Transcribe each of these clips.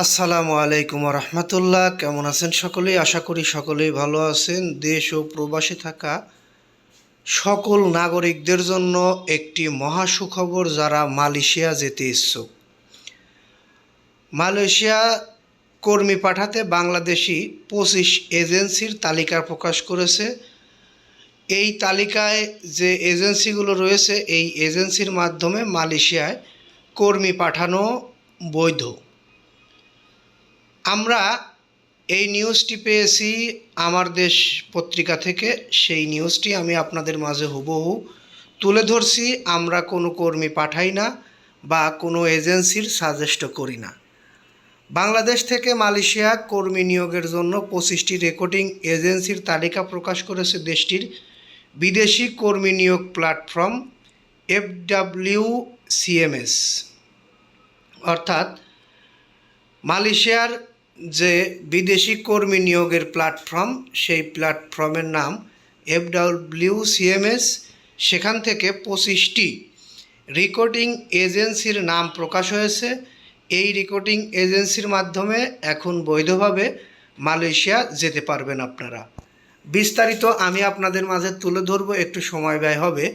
আসসালামু আলাইকুম রহমতুল্লাহ। কেমন আছেন সকলেই? আশা করি সকলেই ভালো আছেন। দেশ ও প্রবাসে থাকা সকল নাগরিকদের জন্য একটি মহা সুখবর, যারা মালয়েশিয়া যেতে ইচ্ছুক। মালয়েশিয়া কর্মী পাঠাতে বাংলাদেশি 25 এজেন্সির তালিকা প্রকাশ করেছে। এই তালিকায় যে এজেন্সিগুলো রয়েছে, এই এজেন্সির মাধ্যমে মালয়েশিয়ায় কর্মী পাঠানো বৈধ। আমরা এই নিউজটি পেয়েছি আমার দেশ পত্রিকা থেকে। সেই নিউজটি আমি আপনাদের মাঝে হুবহু তুলে ধরছি। আমরা কোনো কর্মী পাঠাই না বা কোনো এজেন্সির সাজেস্টও করি না। বাংলাদেশ থেকে মালয়েশিয়া কর্মী নিয়োগের জন্য 25টি রেকর্ডিং এজেন্সির তালিকা প্রকাশ করেছে দেশটির বিদেশি কর্মী নিয়োগ প্ল্যাটফর্ম FWCMS। অর্থাৎ মালয়েশিয়ার যে বিদেশি কর্মী নিয়োগের প্ল্যাটফর্ম, সেই প্ল্যাটফর্মের নাম FWCMS। সেখান থেকে 25টি রেকর্ডিং এজেন্সির নাম প্রকাশ হয়েছে। এই রেকর্ডিং এজেন্সির মাধ্যমে এখন বৈধভাবে মালয়েশিয়া যেতে পারবেন আপনারা। বিস্তারিত আমি আপনাদের মাঝে তুলে ধরবো, একটু সময় ব্যয় হবে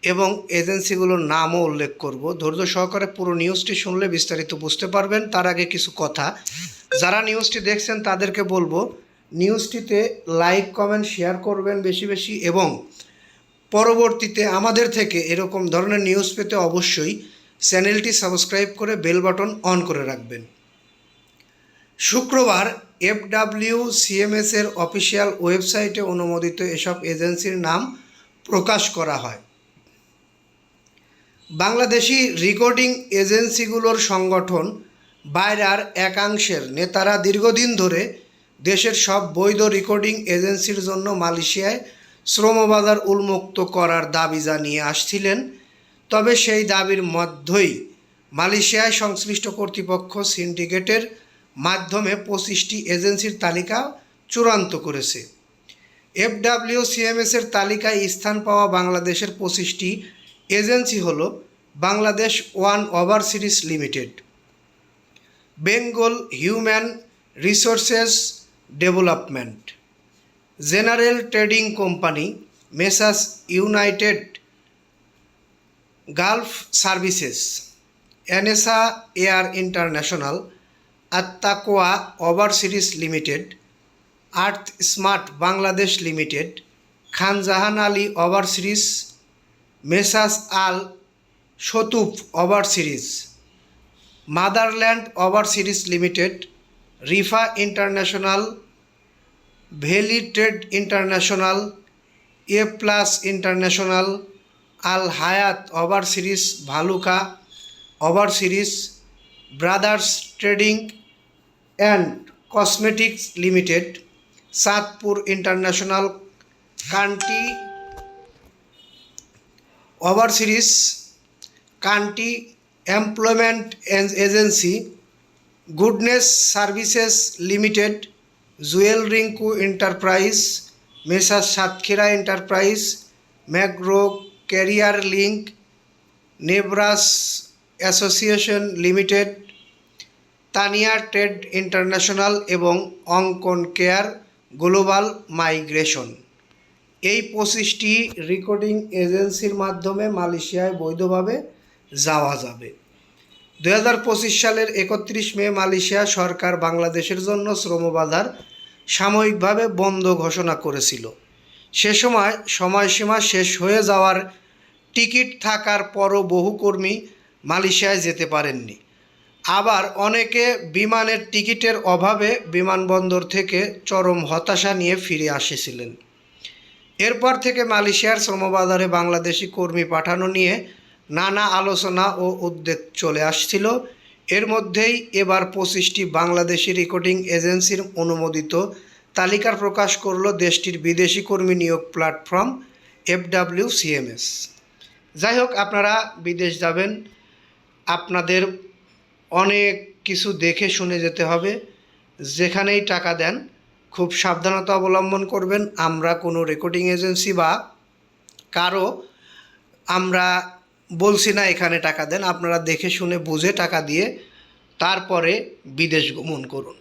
এবং এজেন্সিগুলোর নামও উল্লেখ করব। ধৈর্য সহকারে পুরো নিউজটি শুনলে বিস্তারিত বুঝতে পারবেন। তার আগে কিছু কথা, যারা নিউজটি দেখছেন তাদেরকে বলবো, নিউজটিতে লাইক কমেন্ট শেয়ার করবেন বেশি বেশি, এবং পরবর্তীতে আমাদের থেকে এরকম ধরনের নিউজ পেতে অবশ্যই চ্যানেলটি সাবস্ক্রাইব করে বেল বাটন অন করে রাখবেন। শুক্রবার FWCMS এর অফিসিয়াল ওয়েবসাইটে অনুমোদিত এসব এজেন্সির নাম প্রকাশ করা হয়। বাংলাদেশি রেকর্ডিং এজেন্সিগুলোর সংগঠন বাইরার একাংশের নেতারা দীর্ঘদিন ধরে দেশের সব বৈধ রেকর্ডিং এজেন্সির জন্য মালয়েশিয়ায় শ্রমবাজার উন্মুক্ত করার দাবি জানিয়ে আসছিলেন। তবে সেই দাবির মধ্যেই মালয়েশিয়ায় সংশ্লিষ্ট কর্তৃপক্ষ সিন্ডিকেটের মাধ্যমে 25টি এজেন্সির তালিকা চূড়ান্ত করেছে। FWCMS এর তালিকায় স্থান পাওয়া বাংলাদেশের 25টি এজেন্সি হলো: Bangladesh one overseas limited, Bengal human resources development, general trading company Messrs united gulf services, এনএসা air international, Attaqwa overseas limited, earth smart Bangladesh limited, Khan Jahan Ali overseas, Messrs Al Shatuf overseas, motherland overseas limited, Rifa international, valley trade international, A plus international, Al Hayat overseas, Bhaluka overseas, brothers trading and cosmetics limited, Chandpur international Kanti overseas, Kanti employment agency, goodness services limited, Jewel Rinku enterprise, Messrs Satkhira enterprise, ম্যাগ্রো career link, Nebras association limited, Tania trade international এবং Ankan care global migration. এই 25টি recording এজেন্সির মাধ্যমে মালয়েশিয়ায় বৈধভাবে যাওয়া যাবে। 2025 সালের 31 মে মালয়েশিয়া সরকার বাংলাদেশের জন্য শ্রমবাজার সাময়িকভাবে বন্ধ ঘোষণা করেছিল। সে সময় সময়সীমা শেষ হয়ে যাওয়ার টিকিট থাকার পরও বহু কর্মী মালয়েশিয়ায় যেতে পারেননি। আবার অনেকে বিমানের টিকিটের অভাবে বিমানবন্দর থেকে চরম হতাশা নিয়ে ফিরে আসছিলেন। এরপর থেকে মালয়েশিয়ার শ্রমবাজারে বাংলাদেশি কর্মী পাঠানো নিয়ে নানা আলোচনা ও উদ্যোগ চলে আসছিল। এর মধ্যেই এবার 25টি বাংলাদেশি রেকর্ডিং এজেন্সির অনুমোদিত তালিকার প্রকাশ করল দেশটির বিদেশি কর্মী নিয়োগ প্ল্যাটফর্ম FWCMS। যাই হোক, আপনারা বিদেশ যাবেন, আপনাদের অনেক কিছু দেখে শুনে যেতে হবে। যেখানেই টাকা দেন খুব সাবধানতা অবলম্বন করবেন। আমরা কোনো রেকর্ডিং এজেন্সি বা কারো আমরা বলছি না এখানে টাকা দেন, আপনারা দেখে শুনে বুঝে টাকা দিয়ে তারপরে বিদেশ গমন করুন।